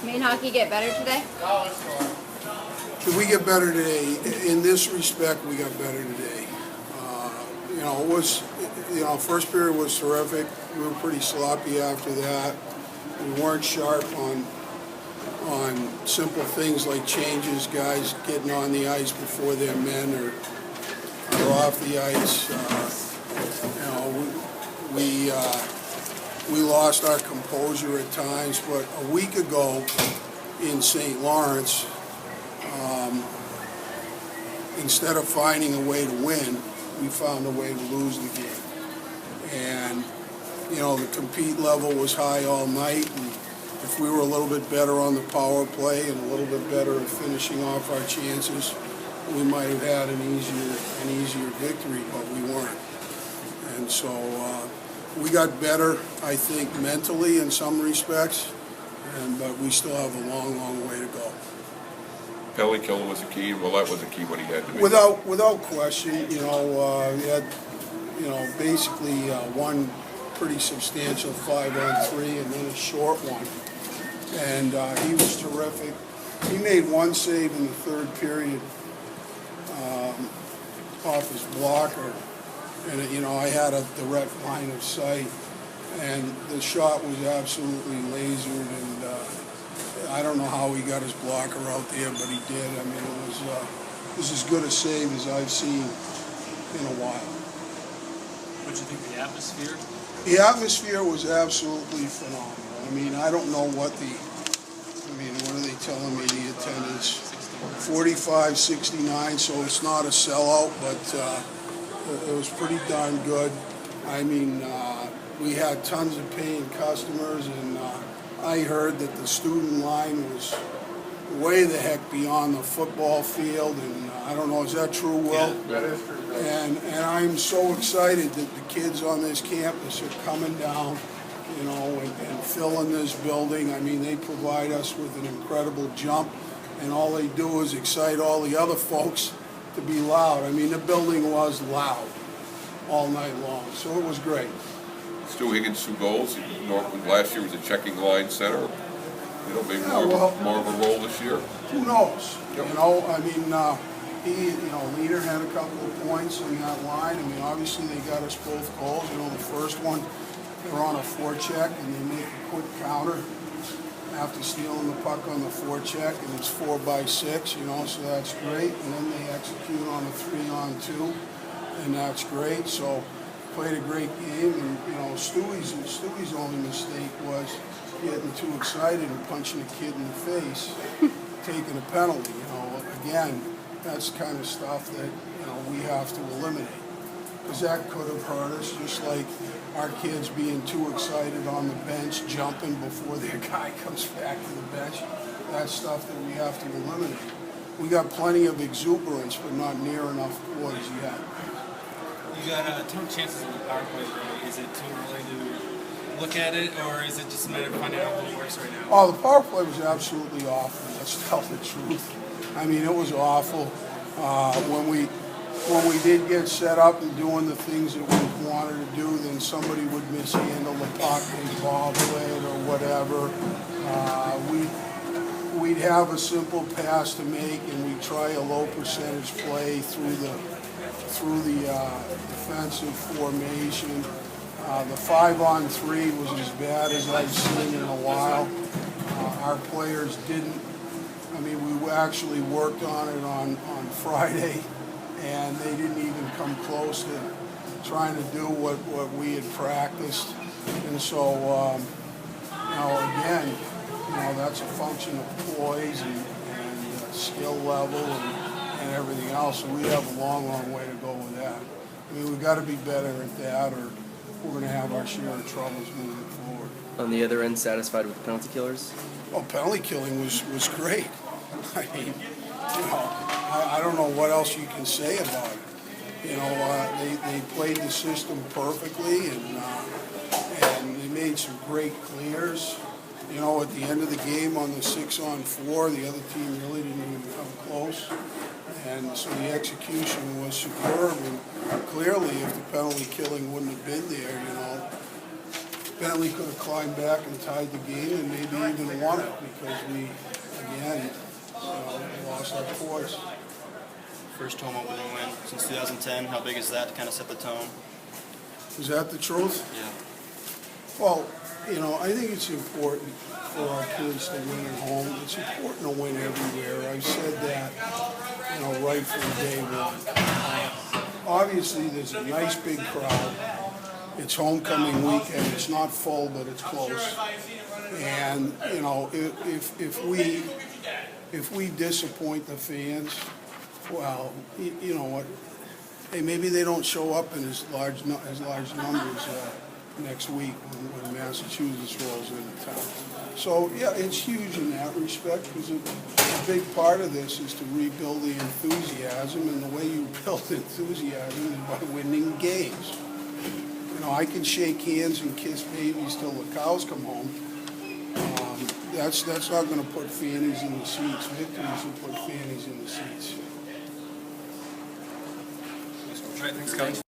Maine hockey get better today? Did we get better today? In this respect, we got better today. It was, first period was terrific. We were pretty sloppy after that. We weren't sharp on simple things like changes, guys getting on the ice before their men or off the ice. We lost our composure at times, but a week ago in St. Lawrence, instead of finding a way to win, we found a way to lose the game. And, the compete level was high all night, and if we were a little bit better on the power play and a little bit better at finishing off our chances, we might have had an easier victory, but we weren't. And so we got better, I think, mentally in some respects, but we still have a long, long way to go. Penalty killing was the key, and Willette was the key when he had to be. Without question, we had, basically one pretty substantial 5-on-3 and then a short one. And he was terrific. He made one save in the third period off his blocker. And, I had a direct line of sight. And the shot was absolutely lasered. And I don't know how he got his blocker out there, but he did. I mean, it was as good a save as I've seen in a while. What do you think of the atmosphere? The atmosphere was absolutely phenomenal. I mean, I don't know what are they telling me the attendance? 45, 69, so it's not a sellout, but it was pretty darn good. I mean, we had tons of paying customers, and I heard that the student line was way the heck beyond the football field, and I don't know, is that true, Will? Yeah, that is true. And I'm so excited that the kids on this campus are coming down, and filling this building. I mean, they provide us with an incredible jump, and all they do is excite all the other folks to be loud. I mean, the building was loud all night long, so it was great. Stu Higgins, 2 goals. Last year was a checking line center. Maybe more of a role this year. Who knows? Yep. I mean, Leader had a couple of points on that line. I mean, obviously they got us both goals. The first one, they're on a forecheck and they make a quick counter after stealing the puck on the forecheck, and it's 4x6, so that's great. And then they execute on a 3-on-2, and that's great. So played a great game, and Stewie's only mistake was getting too excited and punching a kid in the face, taking a penalty. Again, that's the kind of stuff that we have to eliminate, because that could have hurt us, just like our kids being too excited on the bench, jumping before their guy comes back to the bench. That's stuff that we have to eliminate. We got plenty of exuberance, but not near enough poise yet. You got a ton of chances in the power play today. Is it too early to look at it, or is it just a matter of finding out what works right now? Oh, the power play was absolutely awful. Let's tell the truth. I mean, it was awful. When we did get set up and doing the things that we wanted to do, then somebody would mishandle the puck and bobble it or whatever. We'd have a simple pass to make, and we'd try a low percentage play through the defensive formation. The 5-on-3 was as bad as I've seen in a while. Our players didn't. I mean, we actually worked on it on Friday, and they didn't even come close to trying to do what we had practiced. And so, again, that's a function of poise and skill level and everything else. So we have a long, long way to go with that. I mean, we've got to be better at that, or we're going to have our share of troubles moving forward. On the other end, satisfied with the penalty killers? Well, penalty killing was great. I mean, I don't know what else you can say about it. They played the system perfectly, and they made some great clears. At the end of the game on the 6-on-4, the other team really didn't even come close. And so the execution was superb, and clearly if the penalty killing wouldn't have been there, Bentley could have climbed back and tied the game and maybe even won it because we, again, lost our course. First home opening win since 2010. How big is that to kind of set the tone? Is that the truth? Yeah. Well, I think it's important for our kids to win at home. It's important to win everywhere. I've said that, right from day one. Obviously, there's a nice big crowd. It's homecoming weekend. It's not full, but it's close. And, if we disappoint the fans, well, you know what? Hey, maybe they don't show up in as large numbers next week when Massachusetts rolls into town. So yeah, it's huge in that respect because a big part of this is to rebuild the enthusiasm, and the way you build enthusiasm is by winning games. I can shake hands and kiss babies till the cows come home. That's not going to put fannies in the seats. Victories will put fannies in the seats. Thanks, Coach.